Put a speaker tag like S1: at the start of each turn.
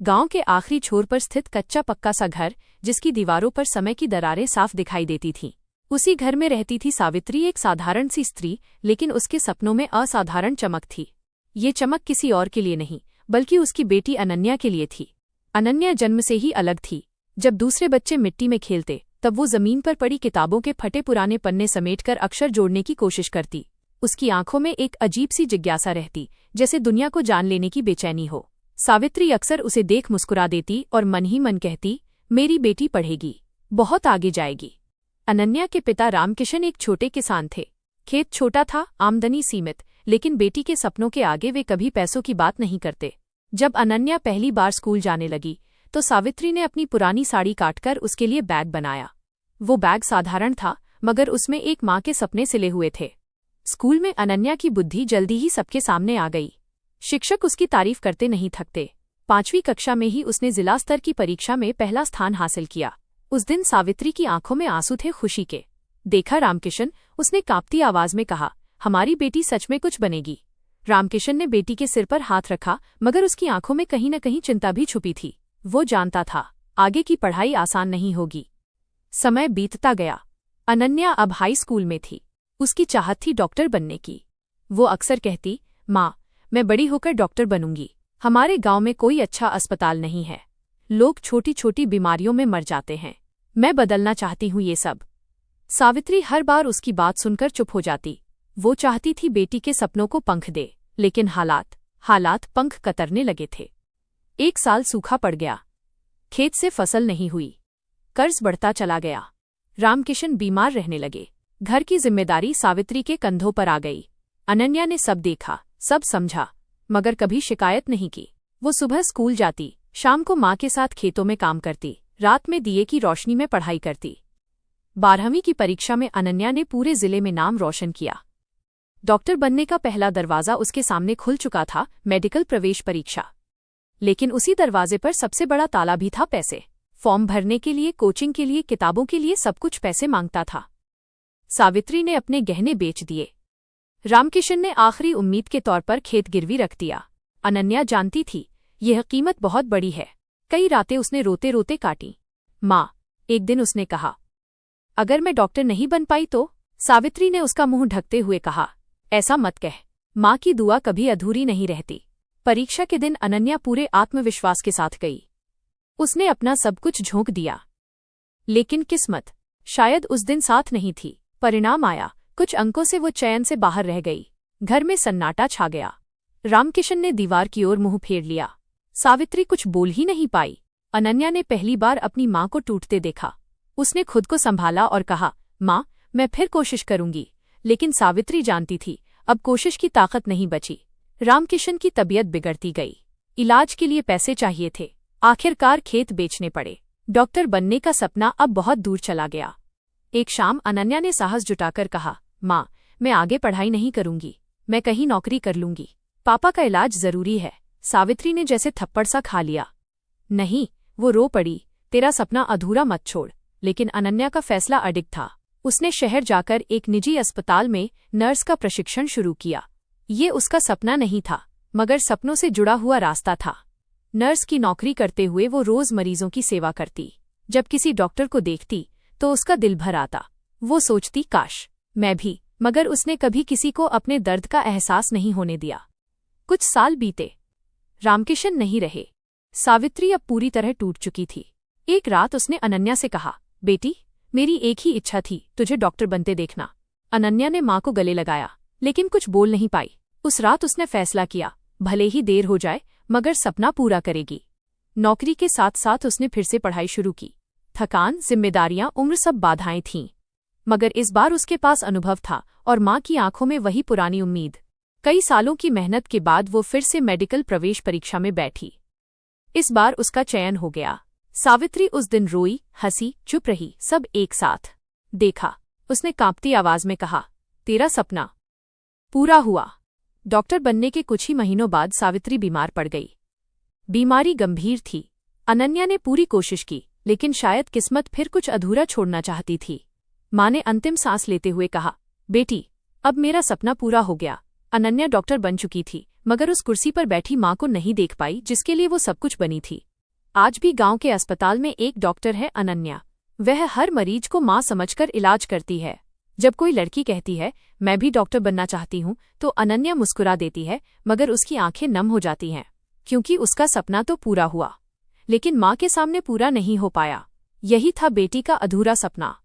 S1: गांव के आखिरी छोर पर स्थित कच्चा पक्का सा घर, जिसकी दीवारों पर समय की दरारें साफ दिखाई देती थीं। उसी घर में रहती थी सावित्री, एक साधारण सी स्त्री, लेकिन उसके सपनों में असाधारण चमक थी। ये चमक किसी और के लिए नहीं, बल्कि उसकी बेटी अनन्या के लिए थी। अनन्या जन्म से ही अलग थी। जब दूसरे बच्चे मिट्टी में खेलते, तब वो जमीन पर पड़ी किताबों के फटे पुराने पन्ने समेटकर अक्षर जोड़ने की कोशिश करती। उसकी आंखों में एक अजीब सी जिज्ञासा रहती, जैसे दुनिया को जान लेने की बेचैनी हो। सावित्री अक्सर उसे देख मुस्कुरा देती और मन ही मन कहती, मेरी बेटी पढ़ेगी, बहुत आगे जाएगी। अनन्या के पिता रामकिशन एक छोटे किसान थे। खेत छोटा था, आमदनी सीमित, लेकिन बेटी के सपनों के आगे वे कभी पैसों की बात नहीं करते। जब अनन्या पहली बार स्कूल जाने लगी, तो सावित्री ने अपनी पुरानी साड़ी काटकर उसके लिए बैग बनाया। वो बैग साधारण था, मगर उसमें एक माँ के सपने सिले हुए थे। स्कूल में अनन्या की बुद्धि जल्दी ही सबके सामने आ गई। शिक्षक उसकी तारीफ करते नहीं थकते। 5वीं कक्षा में ही उसने जिला स्तर की परीक्षा में पहला स्थान हासिल किया। उस दिन सावित्री की आंखों में आंसू थे खुशी के। देखा रामकिशन, उसने कांपती आवाज में कहा, हमारी बेटी सच में कुछ बनेगी। रामकिशन ने बेटी के सिर पर हाथ रखा, मगर उसकी आंखों में कहीं न कहीं चिंता भी छुपी थी। वो जानता था, आगे की पढ़ाई आसान नहीं होगी। समय बीतता गया। अनन्या अब हाई स्कूल में थी। उसकी चाहत थी डॉक्टर बनने की। वो अक्सर कहती, माँ, मैं बड़ी होकर डॉक्टर बनूंगी। हमारे गांव में कोई अच्छा अस्पताल नहीं है। लोग छोटी छोटी बीमारियों में मर जाते हैं। मैं बदलना चाहती हूँ ये सब। सावित्री हर बार उसकी बात सुनकर चुप हो जाती। वो चाहती थी बेटी के सपनों को पंख दे, लेकिन हालात पंख कतरने लगे थे। एक साल सूखा पड़ गया। खेत से फसल नहीं हुई। कर्ज बढ़ता चला गया। रामकिशन बीमार रहने लगे। घर की जिम्मेदारी सावित्री के कंधों पर आ गई। अनन्या ने सब देखा, सब समझा, मगर कभी शिकायत नहीं की। वो सुबह स्कूल जाती, शाम को माँ के साथ खेतों में काम करती, रात में दिए की रोशनी में पढ़ाई करती। 12वीं की परीक्षा में अनन्या ने पूरे जिले में नाम रोशन किया। डॉक्टर बनने का पहला दरवाजा उसके सामने खुल चुका था, मेडिकल प्रवेश परीक्षा। लेकिन उसी दरवाजे पर सबसे बड़ा ताला भी था, पैसे। फॉर्म भरने के लिए, कोचिंग के लिए, किताबों के लिए सब कुछ पैसे मांगता था। सावित्री ने अपने गहने बेच दिए। रामकिशन ने आखिरी उम्मीद के तौर पर खेत गिरवी रख दिया। अनन्या जानती थी, यह कीमत बहुत बड़ी है। कई रातें उसने रोते रोते काटी। माँ, एक दिन उसने कहा, अगर मैं डॉक्टर नहीं बन पाई तो? सावित्री ने उसका मुंह ढकते हुए कहा, ऐसा मत कह। माँ की दुआ कभी अधूरी नहीं रहती। परीक्षा के दिन अनन्या पूरे आत्मविश्वास के साथ गई। उसने अपना सब कुछ झोंक दिया। लेकिन किस्मत शायद उस दिन साथ नहीं थी। परिणाम आया, कुछ अंकों से वो चयन से बाहर रह गई। घर में सन्नाटा छा गया। रामकिशन ने दीवार की ओर मुंह फेर लिया। सावित्री कुछ बोल ही नहीं पाई। अनन्या ने पहली बार अपनी माँ को टूटते देखा। उसने खुद को संभाला और कहा, माँ, मैं फिर कोशिश करूंगी। लेकिन सावित्री जानती थी, अब कोशिश की ताकत नहीं बची। रामकिशन की तबीयत बिगड़ती गई। इलाज के लिए पैसे चाहिए थे। आखिरकार खेत बेचने पड़े। डॉक्टर बनने का सपना अब बहुत दूर चला गया। एक शाम अनन्या ने साहस जुटाकर कहा, माँ, मैं आगे पढ़ाई नहीं करूंगी। मैं कहीं नौकरी कर लूंगी। पापा का इलाज जरूरी है। सावित्री ने जैसे थप्पड़ सा खा लिया। नहीं, वो रो पड़ी, तेरा सपना अधूरा मत छोड़। लेकिन अनन्या का फैसला अडिग था। उसने शहर जाकर एक निजी अस्पताल में नर्स का प्रशिक्षण शुरू किया। ये उसका सपना नहीं था, मगर सपनों से जुड़ा हुआ रास्ता था। नर्स की नौकरी करते हुए वो रोज मरीजों की सेवा करती। जब किसी डॉक्टर को देखती तो उसका दिल भर आता। वो सोचती, काश मैं भी, मगर उसने कभी किसी को अपने दर्द का एहसास नहीं होने दिया। कुछ साल बीते। रामकिशन नहीं रहे। सावित्री अब पूरी तरह टूट चुकी थी। एक रात उसने अनन्या से कहा, बेटी, मेरी एक ही इच्छा थी, तुझे डॉक्टर बनते देखना। अनन्या ने माँ को गले लगाया, लेकिन कुछ बोल नहीं पाई। उस रात उसने फैसला किया, भले ही देर हो जाए, मगर सपना पूरा करेगी। नौकरी के साथ साथ उसने फिर से पढ़ाई शुरू की। थकान, जिम्मेदारियां, उम्र सब बाधाएं थीं, मगर इस बार उसके पास अनुभव था और माँ की आंखों में वही पुरानी उम्मीद। कई सालों की मेहनत के बाद वो फिर से मेडिकल प्रवेश परीक्षा में बैठी। इस बार उसका चयन हो गया। सावित्री उस दिन रोई, हंसी, चुप रही, सब एक साथ। देखा, उसने कांपती आवाज में कहा, तेरा सपना पूरा हुआ। डॉक्टर बनने के कुछ ही महीनों बाद सावित्री बीमार पड़ गई। बीमारी गंभीर थी। अनन्या ने पूरी कोशिश की, लेकिन शायद किस्मत फिर कुछ अधूरा छोड़ना चाहती थी। माँ ने अंतिम सांस लेते हुए कहा, बेटी, अब मेरा सपना पूरा हो गया। अनन्या डॉक्टर बन चुकी थी, मगर उस कुर्सी पर बैठी माँ को नहीं देख पाई जिसके लिए वो सब कुछ बनी थी। आज भी गांव के अस्पताल में एक डॉक्टर है अनन्या। वह हर मरीज को माँ समझकर इलाज करती है। जब कोई लड़की कहती है मैं भी डॉक्टर बनना चाहती हूँ तो अनन्या मुस्कुरा देती है, मगर उसकी आंखें नम हो जाती हैं, क्योंकि उसका सपना तो पूरा हुआ लेकिन माँ के सामने पूरा नहीं हो पाया। यही था बेटी का अधूरा सपना।